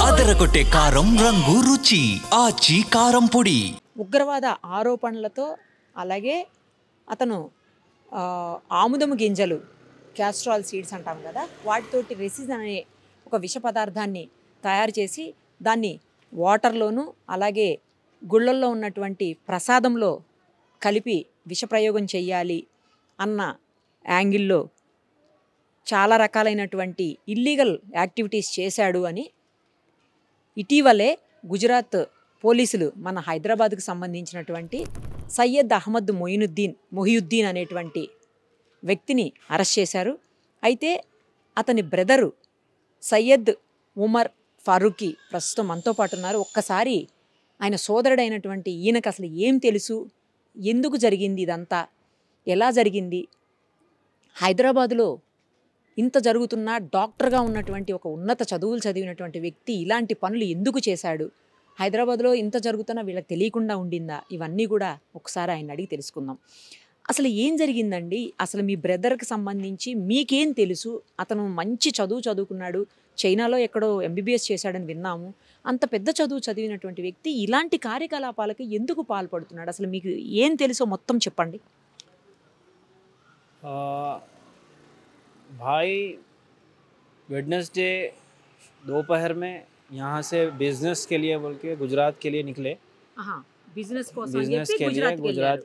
అదరగొట్టే కారం రంగు రుచి ఆచి కారం పొడి. ఉగ్రవాద ఆరోపణలతో అలాగే అతను ఆముదము గింజలు క్యాస్ట్రాల్ సీడ్స్ అంటాం కదా, వాటితోటి రెసిన్ అనే ఒక విష పదార్థాన్ని తయారు చేసి దాన్ని వాటర్లోను అలాగే గుళ్ళల్లో ఉన్నటువంటి ప్రసాదంలో కలిపి విషప్రయోగం చెయ్యాలి అన్న యాంగిల్లో చాలా రకాలైనటువంటి ఇల్లీగల్ యాక్టివిటీస్ చేశాడు అని ఇటీవలే గుజరాత్ పోలీసులు మన హైదరాబాద్కు సంబంధించినటువంటి సయ్యద్ అహ్మద్ మొహియుద్దీన్ అనేటువంటి వ్యక్తిని అరెస్ట్ చేశారు. అయితే అతని బ్రదరు సయ్యద్ ఉమర్ ఫారూఖీ ప్రస్తుతం మనతో పాటు ఉన్నారు. ఒక్కసారి ఆయన సోదరుడైనటువంటి ఈయనకు అసలు ఏం తెలుసు, ఎందుకు జరిగింది ఇదంతా, ఎలా జరిగింది, హైదరాబాదులో ఇంత జరుగుతున్నా డాక్టర్గా ఉన్నటువంటి ఒక ఉన్నత చదువులు చదివినటువంటి వ్యక్తి ఇలాంటి పనులు ఎందుకు చేశాడు, హైదరాబాద్లో ఇంత జరుగుతున్నా వీళ్ళకి తెలియకుండా ఉండిందా, ఇవన్నీ కూడా ఒకసారి ఆయన అడిగి తెలుసుకుందాం. అసలు ఏం జరిగిందండి, అసలు మీ బ్రదర్కి సంబంధించి మీకేం తెలుసు? అతను మంచి చదువుకున్నాడు, చైనాలో ఎక్కడో MBBS చేశాడని విన్నాము. అంత పెద్ద చదువు చదివినటువంటి వ్యక్తి ఇలాంటి కార్యకలాపాలకి ఎందుకు పాల్పడుతున్నాడు? అసలు మీకు ఏం తెలుసో మొత్తం చెప్పండి. भाई वेडनेसडे दोपहर में यहाँ से बिजनेस के लिए बोल के गुजरात के लिए निकले। बिजनेस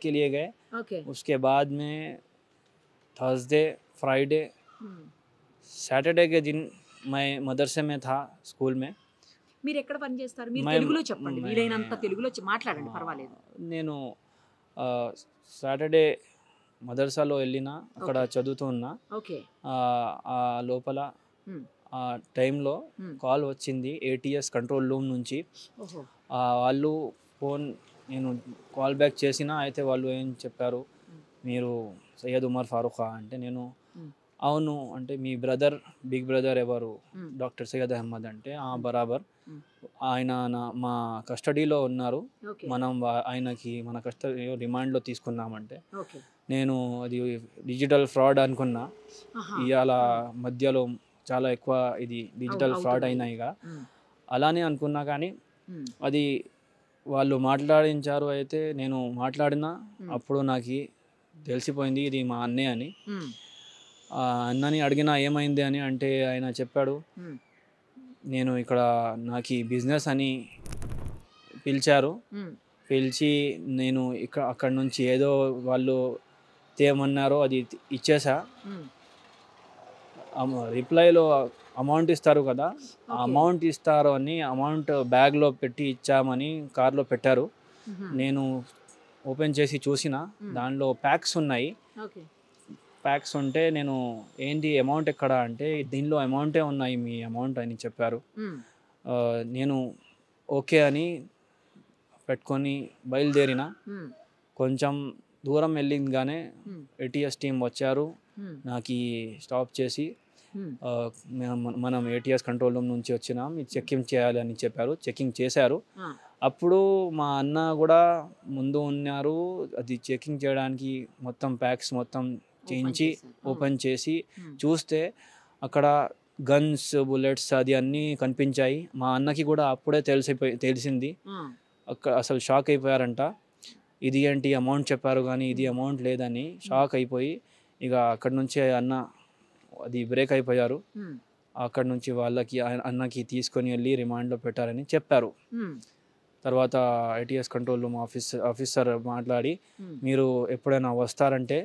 के लिए गए। उसके बाद में थर्सडे फ्राइडे सैटरडे के दिन मैं मदरसे में था, स्कूल में. మీరు ఎక్కడ పని చేస్తారు? మీరు తెలుగులో చెప్పండి, వీలైనంత తెలుగులో మాట్లాడండి, పర్వాలేదు. నేను సాటర్డే మదర్సాలో వెళ్ళిన, అక్కడ చదువుతూ ఉన్నా. ఆ లోపల ఆ టైంలో కాల్ వచ్చింది ATS కంట్రోల్ రూమ్ నుంచి. వాళ్ళు ఫోన్ నేను కాల్ బ్యాక్ చేసిన, అయితే వాళ్ళు ఏం చెప్పారు, మీరు సయ్యద్ ఉమర్ ఫారూఖా అంటే, నేను అవును అంటే, మీ బ్రదర్ బిగ్ బ్రదర్ ఎవరు, డాక్టర్ సయ్యద్ అహ్మద్ అంటే, బరాబర్ ఆయన మా కస్టడీలో ఉన్నారు, మనం ఆయనకి మన కస్టడీలో రిమాండ్లో తీసుకున్నామంటే, నేను అది డిజిటల్ ఫ్రాడ్ అనుకున్నా. ఇవాళ మధ్యలో చాలా ఎక్కువ ఇది డిజిటల్ ఫ్రాడ్ అయినాయిగా, అలానే అనుకున్నా. కానీ అది వాళ్ళు మాట్లాడించారు. అయితే నేను మాట్లాడినా, అప్పుడు నాకు తెలిసిపోయింది ఇది మా అన్నే అని. అన్నని అడిగినా ఏమైంది అని అంటే, ఆయన చెప్పాడు, నేను ఇక్కడ నాకు బిజినెస్ అని పిలిచారు, పిలిచి నేను అక్కడి నుంచి ఏదో వాళ్ళు తేమన్నారో అది ఇచ్చేసా. రిప్లైలో అమౌంట్ ఇస్తారు కదా, అమౌంట్ ఇస్తారు అని అమౌంట్ బ్యాగ్లో పెట్టి ఇచ్చామని కార్లో పెట్టారు. నేను ఓపెన్ చేసి చూసిన, దానిలో ప్యాక్స్ ఉన్నాయి. ప్యాక్స్ ఉంటే నేను ఏంటి అమౌంట్ ఎక్కడ అంటే, దీనిలో అమౌంటే ఉన్నాయి, మీ అమౌంట్ అని చెప్పారు. నేను ఓకే అని పెట్టుకొని బయలుదేరిన. కొంచెం దూరం వెళ్ళిందిగానే ATS టీం వచ్చారు, నాకు స్టాప్ చేసి, మనం ATS కంట్రోల్ రూమ్ నుంచి వచ్చినాం, ఇది చెకింగ్ చేయాలి అని చెప్పారు. చెకింగ్ చేశారు. అప్పుడు మా అన్న కూడా ముందు ఉన్నారు. అది చెకింగ్ చేయడానికి మొత్తం ప్యాక్స్ మొత్తం చేయించి ఓపెన్ చేసి చూస్తే అక్కడ గన్స్, బుల్లెట్స్ అది అన్నీ కనిపించాయి. మా అన్నకి కూడా అప్పుడే తెలిసింది. అక్కడ అసలు షాక్ అయిపోయారంట. ఇది ఏంటి అమౌంట్ చెప్పారు కానీ ఇది అమౌంట్ లేదని షాక్ అయిపోయి, ఇక అక్కడి నుంచి అన్న అది బ్రేక్ అయిపోయారు. అక్కడి నుంచి వాళ్ళకి అన్నకి తీసుకొని వెళ్ళి రిమాండ్లో పెట్టారని చెప్పారు. తర్వాత ATS కంట్రోల్ రూమ్ ఆఫీసర్ మాట్లాడి, మీరు ఎప్పుడైనా వస్తారంటే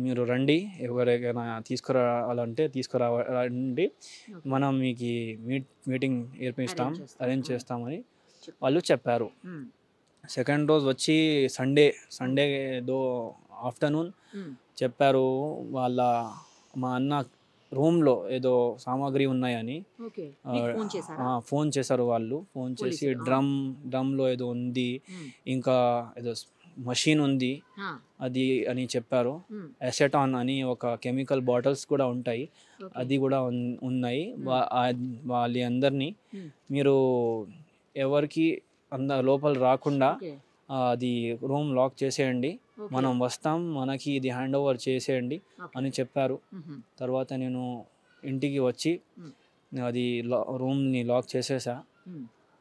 మీరు రండి, ఎవరికైనా తీసుకురావాలంటే తీసుకురావండి, మనం మీకు మీటింగ్ ఏర్పిస్తాం, అరేంజ్ చేస్తామని వాళ్ళు చెప్పారు. సెకండ్ రోజు వచ్చి సండే ఆఫ్టర్నూన్ చెప్పారు, మా అన్న రూమ్లో ఏదో సామాగ్రి ఉన్నాయని ఫోన్ చేశారు. వాళ్ళు ఫోన్ చేసి డ్రమ్లో ఏదో ఉంది, ఇంకా ఏదో మషిన్ ఉంది అది అని చెప్పారు. అసెటాన్ అని ఒక కెమికల్ బాటిల్స్ కూడా ఉంటాయి, అది కూడా ఉన్నాయి. వాళ్ళందరినీ మీరు ఎవరికి లోపల రాకుండా అది రూమ్ లాక్ చేసేయండి, మనం వస్తాం, మనకి ఇది హ్యాండ్ ఓవర్ చేసేయండి అని చెప్పారు. తర్వాత నేను ఇంటికి వచ్చి అది రూమ్ని లాక్ చేసేసా.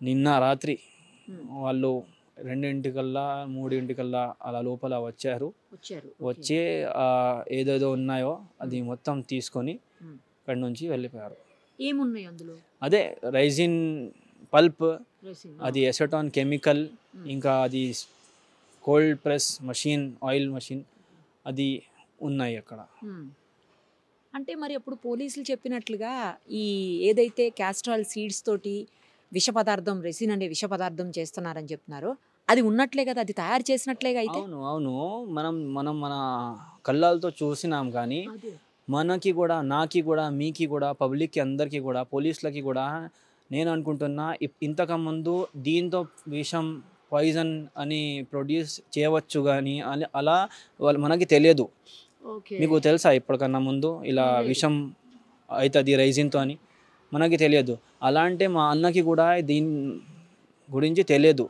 నిన్న రాత్రి వాళ్ళు 2:00కల్లా 3:00కల్లా అలా లోపల వచ్చారు. వచ్చి ఏదేదో ఉన్నాయో అది మొత్తం తీసుకొని అక్కడి నుంచి వెళ్ళిపోయారు. ఏమున్నాయి అందులో? అదే రైజిన్ పల్ప్, అది ఎసెటాన్ కెమికల్, ఇంకా అది cold press machine, oil machine అది ఉన్నాయి అక్కడ. అంటే మరి అప్పుడు పోలీసులు చెప్పినట్లుగా ఈ ఏదైతే క్యాస్ట్రాల్ సీడ్స్ తోటి విష పదార్థం, రెసిన్ అనే విష పదార్థం చేస్తున్నారని చెప్తున్నారో అది ఉన్నట్లే కదా, అది తయారు చేసినట్లేగా అయితే? అవును మనం మన కళ్ళాలతో చూసినాం, కానీ మనకి కూడా, నాకి కూడా, మీకి కూడా, పబ్లిక్కి అందరికీ కూడా, పోలీసులకి కూడా నేను అనుకుంటున్నా ఇంతకుముందు దీంతో విషం పాయిజన్ అని ప్రొడ్యూస్ చేయవచ్చు కానీ అలా మనకి తెలియదు. మీకు తెలుసా ఇప్పటికన్నా ముందు ఇలా విషం అవుతుంది రైజిన్తో అని? మనకి తెలియదు. అలాంటి మా అన్నకి కూడా దీని గురించి తెలియదు.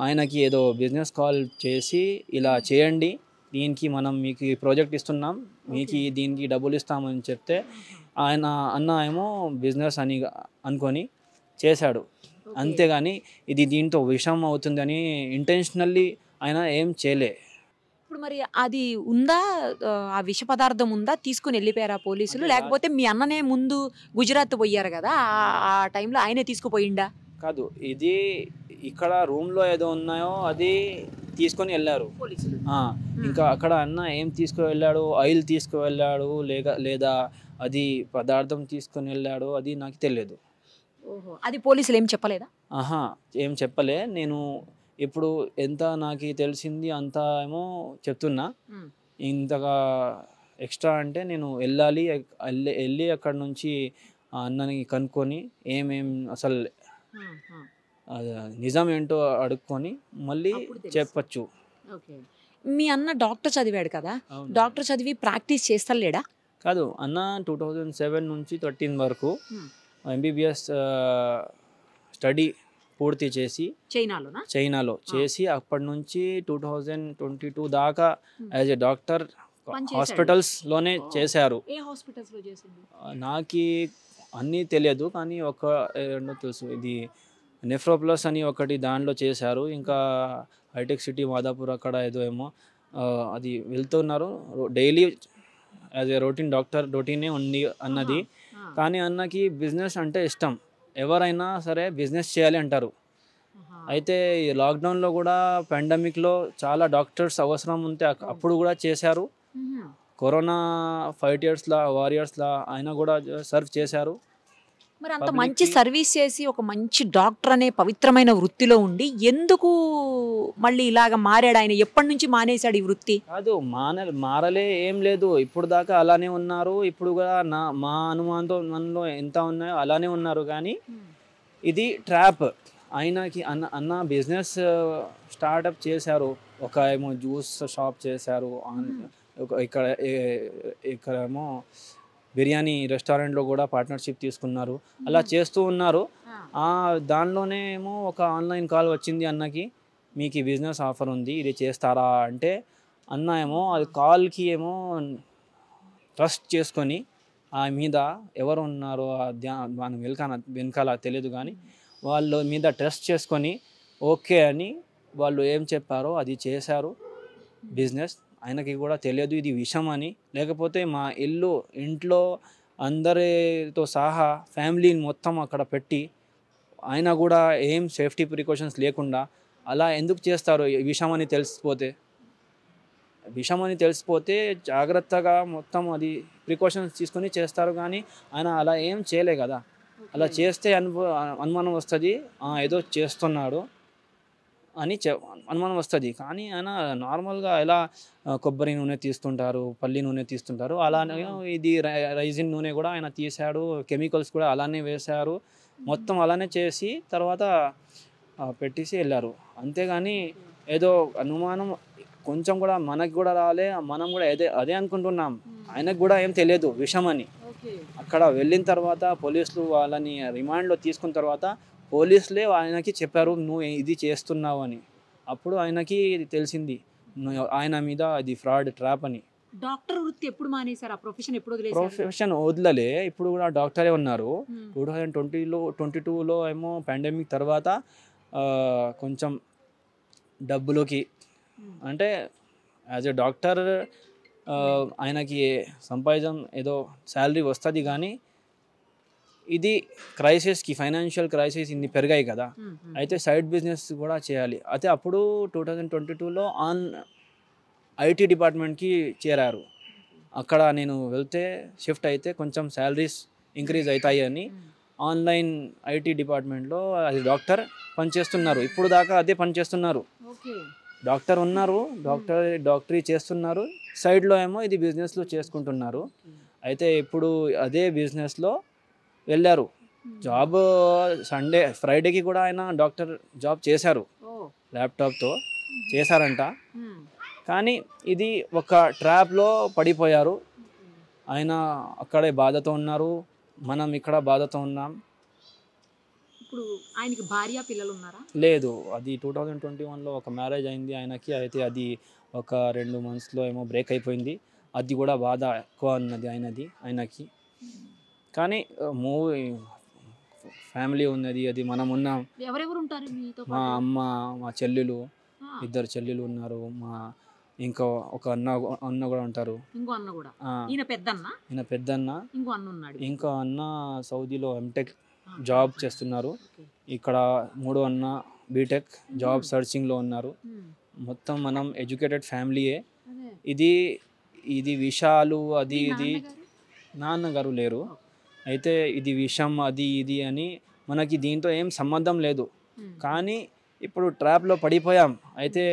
ఆయనకి ఏదో బిజినెస్ కాల్ చేసి ఇలా చేయండి, దీనికి మనం మీకు ప్రాజెక్ట్ ఇస్తున్నాం, మీకు దీనికి డబ్బులు ఇస్తామని చెప్తే అన్న ఏమో బిజినెస్ అని అనుకొని చేశాడు. అంతేగాని ఇది దీంతో విషం అవుతుందని ఇంటెన్షనల్లీ ఆయన ఏం చేయలే. ఇప్పుడు మరి అది ఉందా, ఆ విష పదార్థం ఉందా? తీసుకుని వెళ్ళిపోయారా పోలీసులు? లేకపోతే మీ అన్ననే ముందు గుజరాత్ పోయారు కదా, ఆ టైంలో ఆయనే తీసుకుపోయిండా? కాదు, ఇది ఇక్కడ రూమ్లో ఏదో ఉన్నాయో అది తీసుకొని వెళ్ళారు పోలీసులు. ఇంకా అక్కడ అన్న ఏం తీసుకువెళ్ళాడు, ఆయిల్ తీసుకువెళ్ళాడు లేదా అది పదార్థం తీసుకొని వెళ్ళాడు అది నాకు తెలియదు. అది పోలీసులు ఏం చెప్పలేదా? ఏం చెప్పలే. నేను ఇప్పుడు ఎంత నాకు తెలిసింది అంత ఏమో చెప్తున్నా. ఇంతగా ఎక్స్ట్రా అంటే నేను వెళ్ళి అక్కడ నుంచి అన్నని కనుక్కొని ఏమేం అసలు నిజం ఏంటో అడుక్కొని మళ్ళీ చెప్పచ్చు. మీ అన్న డాక్టర్ చదివాడు కదా, డాక్టర్ చదివి ప్రాక్టీస్ చేస్తలేడా? కాదు, అన్న 2007 నుంచి 13 వరకు MBBS స్టడీ పూర్తి చేసి చైనాలో చేసి అప్పటి నుంచి 2022 దాకా యాజ్ ఎ డాక్టర్ హాస్పిటల్స్లోనే చేశారు. నాకు అన్నీ తెలియదు కానీ రెండో తెలుసు, ఇది నెఫ్రోప్లస్ అని ఒకటి దాంట్లో చేశారు. ఇంకా హైటెక్ సిటీ మాదాపూర్ అక్కడ ఏమో అది వెళ్తున్నారు డైలీ యాజ్ ఏ రొటీనే ఉంది అన్నది. కానీ అన్నకి బిజినెస్ అంటే ఇష్టం, ఎవరైనా సరే బిజినెస్ చేయాలి అంటారు. అయితే ఈ లాక్డౌన్లో కూడా పాండమిక్లో చాలా డాక్టర్స్ అవసరం ఉంటే అప్పుడు కూడా చేశారు. కరోనా 5 yearsలా వారియర్స్లా ఆయన కూడా సర్వ్ చేశారు. మరి అంత మంచి సర్వీస్ చేసి ఒక మంచి డాక్టర్ అనే పవిత్రమైన వృత్తిలో ఉండి ఎందుకు మళ్ళీ ఇలాగ మారాడు ఆయన? ఎప్పటి నుంచి మానేశాడు ఈ వృత్తి? కాదు, మారలే ఏం లేదు, ఇప్పుడు దాకా అలానే ఉన్నారు. ఇప్పుడు కూడా మా అనుమానంతో మనలో ఎంత ఉన్నాయో అలానే ఉన్నారు. కానీ ఇది ట్రాప్. ఆయనకి అన్న బిజినెస్ స్టార్ట్అప్ చేశారు. ఒక ఏమో జ్యూస్ షాప్ చేశారు, ఇక్కడేమో బిర్యానీ రెస్టారెంట్లో కూడా పార్ట్నర్షిప్ తీసుకున్నారు. అలా చేస్తూ ఉన్నారు. దానిలోనే ఏమో ఒక ఆన్లైన్ కాల్ వచ్చింది అన్నకి, మీకు బిజినెస్ ఆఫర్ ఉంది, ఇది చేస్తారా అంటే అన్న ఏమో అది కాల్కి ఏమో ట్రస్ట్ చేసుకొని ఆ మీద ఎవరు ఉన్నారో మనం వెనకాల తెలియదు కానీ వాళ్ళ మీద ట్రస్ట్ చేసుకొని ఓకే అని వాళ్ళు ఏం చెప్పారో అది చేశారు బిజినెస్. ఆయనకి కూడా తెలియదు ఇది విషయం అని. లేకపోతే మా ఇంట్లో అందరితో సహా ఫ్యామిలీని మొత్తం అక్కడ పెట్టి ఆయన కూడా ఏం సేఫ్టీ ప్రికాషన్స్ లేకుండా అలా ఎందుకు చేస్తారు? విషం అని తెలిసిపోతే జాగ్రత్తగా మొత్తం అది ప్రికాషన్స్ తీసుకొని చేస్తారు. కానీ ఆయన అలా ఏం చేయలే కదా. అలా చేస్తే అనుమానం వస్తుంది, ఏదో చేస్తున్నాడు అని అనుమానం వస్తుంది. కానీ ఆయన నార్మల్గా ఎలా కొబ్బరి నూనె తీస్తుంటారు, పల్లి నూనె తీస్తుంటారు, అలానే ఇది రైజిన్ నూనె కూడా ఆయన తీశాడు, కెమికల్స్ కూడా అలానే వేశారు, మొత్తం అలానే చేసి తర్వాత పెట్టేసి వెళ్ళారు. అంతేగాని ఏదో అనుమానం కొంచెం కూడా మనకి కూడా రాలే, మనం కూడా అదే అనుకుంటున్నాం. ఆయనకు కూడా ఏం తెలియదు విషయం అని. అక్కడ వెళ్ళిన తర్వాత పోలీసులు వాళ్ళని రిమాండ్లో తీసుకున్న తర్వాత పోలీసులే ఆయనకి చెప్పారు నువ్వు ఇది చేస్తున్నావు అని. అప్పుడు ఆయనకి తెలిసింది ఆయన మీద అది ఫ్రాడ్ ట్రాప్ అని. డాక్టర్ వృత్తి ఎప్పుడు మానేశారు? ఆ ప్రొఫెషన్ ఎప్పుడు వదిలేశారు? ప్రొఫెషన్ వదలలే, ఇప్పుడు కూడా డాక్టరే ఉన్నారు. 2022లో ఏమో పాండమిక్ తర్వాత కొంచెం డబ్బులోకి అంటే యాజ్ ఎ డాక్టర్ ఆయనకి సంపాదన ఏదో శాలరీ వస్తుంది, కానీ ఇది క్రైసిస్కి ఫైనాన్షియల్ క్రైసిస్ ఇన్ని పెరిగాయి కదా, అయితే సైడ్ బిజినెస్ కూడా చేయాలి. అయితే అప్పుడు 2022లో ఐటీ డిపార్ట్మెంట్కి చేరారు. అక్కడ నేను వెళ్తే షిఫ్ట్ అయితే కొంచెం శాలరీస్ ఇంక్రీజ్ అవుతాయి అని ఆన్లైన్ ఐటీ డిపార్ట్మెంట్లో అది డాక్టర్ పనిచేస్తున్నారు. ఇప్పుడు దాకా అదే పనిచేస్తున్నారు. డాక్టర్ ఉన్నారు, డాక్టరీ చేస్తున్నారు, సైడ్లో ఏమో ఇది బిజినెస్లో చేసుకుంటున్నారు. అయితే ఇప్పుడు అదే బిజినెస్లో వెళ్ళారు. జాబ్ సండే ఫ్రైడేకి కూడా ఆయన డాక్టర్ జాబ్ చేశారు, ల్యాప్టాప్తో చేశారంట. కానీ ఇది ఒక ట్రాప్లో పడిపోయారు. ఆయన అక్కడే బాధతో ఉన్నారు, మనం ఇక్కడ బాధతో ఉన్నాం. ఇప్పుడు ఆయనకి భార్య పిల్లలు ఉన్నారా? లేదు, అది 2021లో ఒక మ్యారేజ్ అయింది ఆయనకి. అయితే అది ఒక 2 monthsలో ఏమో బ్రేక్ అయిపోయింది. అది కూడా బాధ ఎక్కువ ఉన్నది ఆయనకి. కానీ మూవీ ఫ్యామిలీ ఉన్నది, అది మనం ఉన్నాం. ఎవరెవరు ఉంటారు మీతో? మా అమ్మ, మా చెల్లెలు, 2 చెల్లెలు ఉన్నారు. ఇంకా ఒక అన్న కూడా ఉంటారు. ఇంకో అన్న కూడా? ఈయన పెద్దన్న, ఇంకో అన్న సౌదీలో ఎంటెక్ జాబ్ చేస్తున్నారు. ఇక్కడ 3వ అన్న బీటెక్ జాబ్ సర్చింగ్లో ఉన్నారు. మొత్తం మనం ఎడ్యుకేటెడ్ ఫ్యామిలీయే. ఇది విషయాలు అది ఇది నాన్నగారు లేరు. అయితే ఇది విషయం అది ఇది అని మనకి దీంతో ఏం సంబంధం లేదు. కానీ ఇప్పుడు ట్రాప్లో పడిపోయాం. అయితే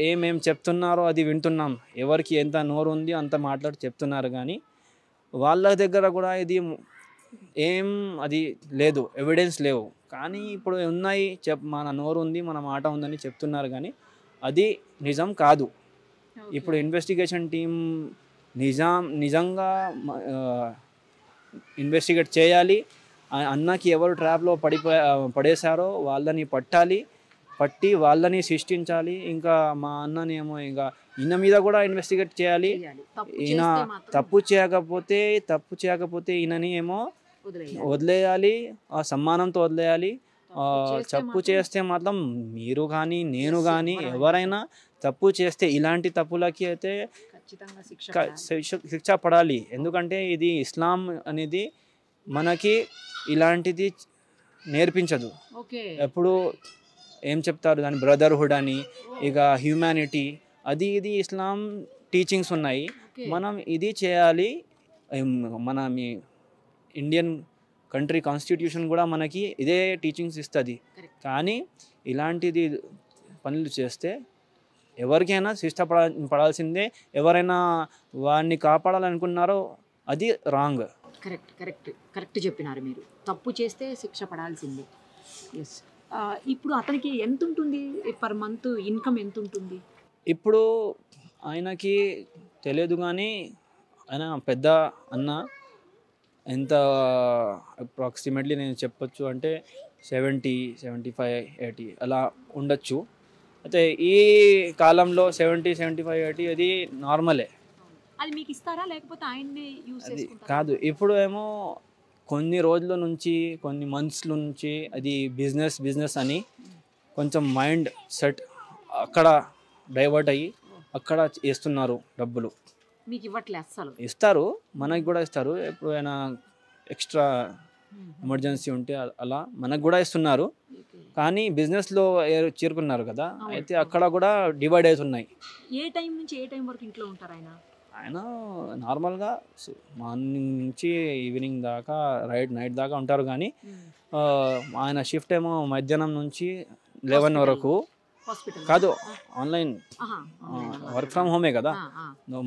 ఏమేం చెప్తున్నారో అది వింటున్నాం. ఎవరికి ఎంత నోరు ఉంది అంత మాట్లాడి చెప్తున్నారు, కానీ వాళ్ళ దగ్గర కూడా ఇది ఏం అది లేదు, ఎవిడెన్స్ లేవు. కానీ ఇప్పుడు ఉన్నాయి, మన నోరు ఉంది, మన మాట ఉందని చెప్తున్నారు, కానీ అది నిజం కాదు. ఇప్పుడు ఇన్వెస్టిగేషన్ టీం నిజంగా ఇన్వెస్టిగేట్ చేయాలి. అన్నకి ఎవరు ట్రాప్లో పడేశారో వాళ్ళని పట్టి వాళ్ళని శిక్షించాలి. ఇంకా మా అన్నని ఏమో ఇంకా ఈయన మీద కూడా ఇన్వెస్టిగేట్ చేయాలి. ఈయన తప్పు చేయకపోతే ఈయనని ఏమో వదిలేయాలి, ఆ సమ్మానంతో వదిలేయాలి. తప్పు చేస్తే మాత్రం మీరు కానీ నేను కానీ ఎవరైనా తప్పు చేస్తే ఇలాంటి తప్పులకి అయితే శిక్ష పడాలి. ఎందుకంటే ఇది ఇస్లాం అనేది మనకి ఇలాంటిది నేర్పించదు. ఎప్పుడు ఏం చెప్తారు దాని బ్రదర్హుడ్ అని, ఇక హ్యూమానిటీ, అది ఇది ఇస్లాం టీచింగ్స్ ఉన్నాయి. మనం ఇది చేయాలి. మన మీ ఇండియన్ కంట్రీ కాన్స్టిట్యూషన్ కూడా మనకి ఇదే టీచింగ్స్ ఇస్తుంది. కానీ ఇలాంటిది పనులు చేస్తే ఎవరికైనా శిక్ష పడాల్సిందే. ఎవరైనా వాడిని కాపాడాలనుకున్నారో అది రాంగ్. కరెక్ట్ చెప్పినారు మీరు. తప్పు చేస్తే శిక్ష పడాల్సిందే. ఎస్. ఇప్పుడు అతనికి ఎంత ఉంటుంది పర్ మంత్ ఇన్కమ్ ఎంత ఉంటుంది? ఇప్పుడు ఆయనకి తెలియదు, కానీ ఆయన పెద్ద అన్న ఎంత అప్రాక్సిమేట్లీ నేను చెప్పొచ్చు అంటే 70, 75, 80 అలా ఉండొచ్చు. అయితే ఈ కాలంలో 70, 75, 80 అది నార్మలే. అది మీకు ఇస్తారా లేకపోతే ఆయన్నే యూస్ చేసుకుంటారా? కాదు, ఇప్పుడు ఏమో కొన్ని రోజుల నుంచి కొన్ని మంత్స్ల నుంచి అది బిజినెస్ అని కొంచెం మైండ్ సెట్ అక్కడ డైవర్ట్ అయ్యి అక్కడ వేస్తున్నారు డబ్బులు. మీకు ఇవ్వట్లే అస్సలు? ఇస్తారు, మనకి కూడా ఇస్తారు. ఎప్పుడైనా ఎక్స్ట్రా ఎమర్జెన్సీ ఉంటే అలా మనకు కూడా ఇస్తున్నారు. కానీ బిజినెస్లో చేరుకున్నారు కదా, అయితే అక్కడ కూడా డివైడ్ అవుతున్నాయి. ఏ టైం నుంచి ఏ టైం వరకు ఇంట్లో ఉంటారు ఆయన? ఆయన నార్మల్గా మార్నింగ్ నుంచి ఈవినింగ్ దాకా నైట్ దాకా ఉంటారు. కానీ ఆయన షిఫ్ట్ ఏమో మధ్యాహ్నం నుంచి 11 వరకు. కాదు, ఆన్లైన్ వర్క్ ఫ్రమ్ హోమే కదా,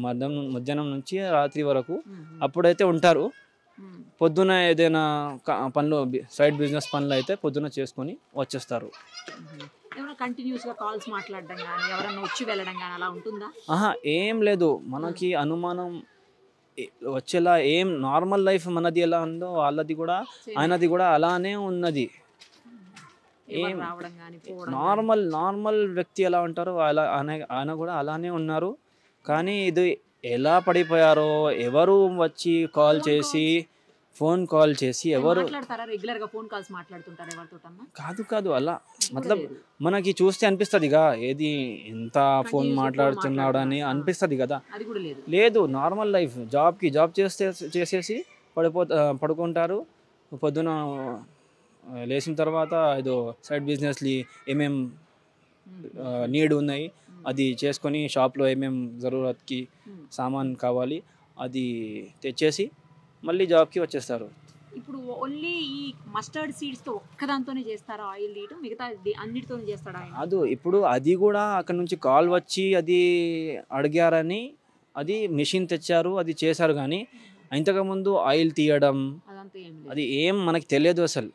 మధ్యాహ్నం నుంచి రాత్రి వరకు అప్పుడైతే ఉంటారు. పొద్దున ఏదైనా పనులు సైడ్ బిజినెస్ పనులు అయితే పొద్దున చేసుకొని వచ్చేస్తారు. కంటిన్యూస్గా కాల్స్ మాట్లాడడం కానీ ఎవరన్నా వచ్చి వెళ్ళడం కానీ అలా ఉంటుందా? ఏం లేదు, మనకి అనుమానం వచ్చేలా ఏం నార్మల్ లైఫ్ మనది ఎలా ఉందో వాళ్ళది కూడా ఆయనది కూడా అలానే ఉన్నది. ఏం నార్మల్ వ్యక్తి ఎలా ఉంటారో ఆయన కూడా అలానే ఉన్నారు. కానీ ఇది ఎలా పడిపోయారో, ఎవరు వచ్చి ఫోన్ కాల్ చేసి ఎవరు మాట్లాడతారా రెగ్యులర్ గా ఫోన్ కాల్స్ మాట్లాడుతుంటారా ఎవరితోటన్నా? కాదు అలా మతలబ్ మనకి చూస్తే అనిపిస్తుంది ఏది ఎంత ఫోన్ మాట్లాడుతున్నాడు అని అనిపిస్తుంది కదా. అది కూడా లేదు. లేదు, నార్మల్ లైఫ్. జాబ్ చేసేసి పడుకుంటారు. పొద్దున లేచిన తర్వాత ఏదో సైడ్ బిజినెస్లు ఏమేం నీడ్ ఉన్నాయి అది చేసుకొని షాప్లో ఏమేం జరూరత్కి సామాన్ కావాలి అది తెచ్చేసి మళ్ళీ జాబ్కి వచ్చేస్తారు. ఇప్పుడు ఓన్లీ ఈ మస్టర్డ్ సీడ్స్ తో ఒక్కదాంతోనే చేస్తారా ఆయిల్ తీయటం? మిగతా అన్నిటితోనే చేస్తాడా? అది ఇప్పుడు అది కూడా అక్కడ నుంచి కాల్ వచ్చి అది అడిగారని అది మిషన్ తెచ్చారు, అది చేశారు. కానీ ఇంతకుముందు ఆయిల్ తీయడం అది ఏం మనకి తెలియదు అసలు.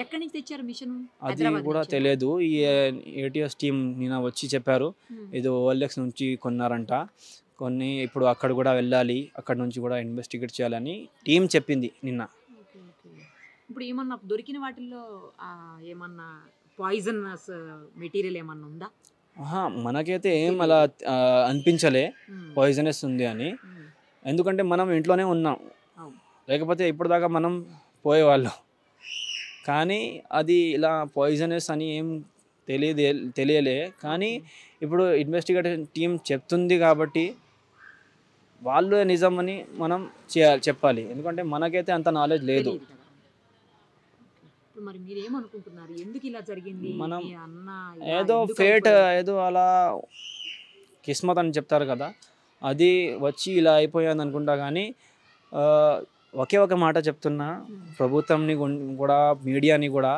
ఎక్కడి నుంచి తెచ్చారు మిషన్? అది కూడా తెలియదు. ఈ ఏటీఎస్ టీం నిన్న వచ్చి చెప్పారు ఇది ఓఎల్ఎక్స్ నుంచి కొన్నారంట. ఇప్పుడు అక్కడ కూడా వెళ్ళాలి, అక్కడ నుంచి కూడా ఇన్వెస్టిగేట్ చేయాలని టీం చెప్పింది నిన్న. ఇప్పుడు ఏమన్నా దొరికిన వాటిల్లో ఏమన్నా పాయిజనస్ మెటీరియల్ ఏమన్నా ఉందా? మనకైతే ఏం అలా అనిపించలే పాయిజనస్ ఉంది అని. ఎందుకంటే మనం ఇంట్లోనే ఉన్నాం, లేకపోతే ఇప్పటిదాకా మనం పోయేవాళ్ళం. కానీ అది ఇలా పాయిజనస్ అని ఏం తెలియలే. కానీ ఇప్పుడు ఇన్వెస్టిగేషన్ టీం చెప్తుంది కాబట్టి వాళ్ళు నిజమని మనం చెప్పాలి. ఎందుకంటే మనకైతే అంత నాలెడ్జ్ లేదు. మరి మీరు ఏమనుకుంటున్నారు, ఎందుకు ఇలా జరిగింది? మనం ఏదో ఫేట్, ఏదో అలా కిస్మత్ అని చెప్తారు కదా, అది వచ్చి ఇలా అయిపోయింది అనుకుంటా. కానీ ఒకే ఒక మాట చెప్తున్నా, ప్రభుత్వంని కూడా మీడియాని కూడా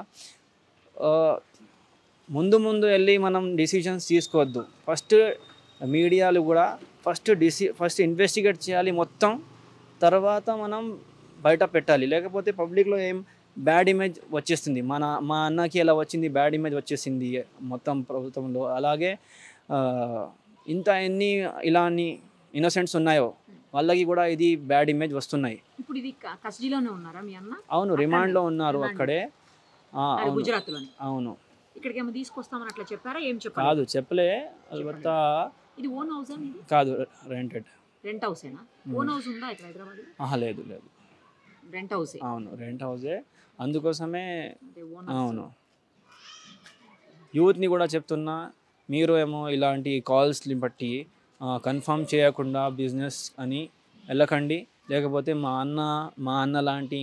ముందు వెళ్ళి మనం డిసిషన్స్ తీసుకోవద్దు. ఫస్ట్ మీడియాలు కూడా ఫస్ట్ ఇన్వెస్టిగేట్ చేయాలి మొత్తం, తర్వాత మనం బయట పెట్టాలి. లేకపోతే పబ్లిక్లో ఏం బ్యాడ్ ఇమేజ్ వచ్చేస్తుంది. మా అన్నకి ఎలా వచ్చింది, బ్యాడ్ ఇమేజ్ వచ్చేసింది మొత్తం ప్రభుత్వంలో. అలాగే ఎన్ని ఇలాంటి ఇన్నోసెంట్స్ ఉన్నాయో వాళ్ళకి కూడా ఇది బ్యాడ్ ఇమేజ్ వస్తున్నాయి. ఇప్పుడు ఇది కస్టడీలోనే ఉన్నారా మీ అన్న? అవును, రిమాండ్లో ఉన్నారు అక్కడే. గుజరాత్లోనే. అవును. ఇక్కడికి ఏమో తీసుకొస్తామని అట్లా చెప్పారా? ఏం చెప్పారు? కాదు, చెప్పలే. అల్బత్తా ఇది ఓన్ హౌస్ కాదు, రెంట్ హౌసేనా? ఓన్ హౌస్ ఉందా ఇక్కడ హైదరాబాద్? లేదు. రెంట్ హౌసే. అవును, రెంట్ హౌసే. అందుకోసమే అవును యూత్ని కూడా చెప్తున్నా, మీరు ఏమో ఇలాంటి కాల్స్ని బట్టి కన్ఫర్మ్ చేయకుండా బిజినెస్ అని వెళ్ళకండి. లేకపోతే మా అన్న లాంటి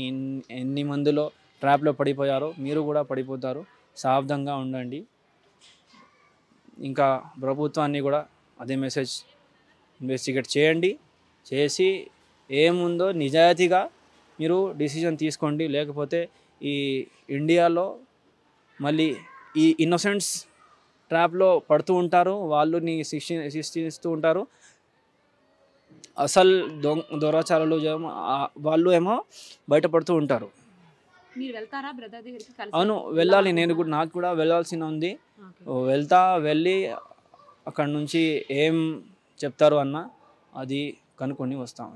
ఎన్ని మందిలో ట్రాప్లో పడిపోయారో మీరు కూడా పడిపోతారు. సావధానంగా ఉండండి. ఇంకా ప్రభుత్వాన్ని కూడా అదే మెసేజ్, ఇన్వెస్టిగేట్ చేయండి. చేసి ఏముందో నిజాయితీగా మీరు డిసిజన్ తీసుకోండి. లేకపోతే ఈ ఇండియాలో మళ్ళీ ఈ ఇన్నోసెంట్స్ ట్రాప్లో పడుతూ ఉంటారు, వాళ్ళని శిక్షిస్తూ ఉంటారు. అసలు దొరాచారాలు వాళ్ళు ఏమో బయటపడుతూ ఉంటారు. మీరు వెళ్తారా బ్రదర్ దగ్గరికి? అవును, వెళ్ళాలి. నాకు కూడా వెళ్ళాల్సిన ఉంది. వెళ్ళి అక్కడ నుంచి ఏం చెప్తారు అన్న అది కనుక్కొని వస్తాం.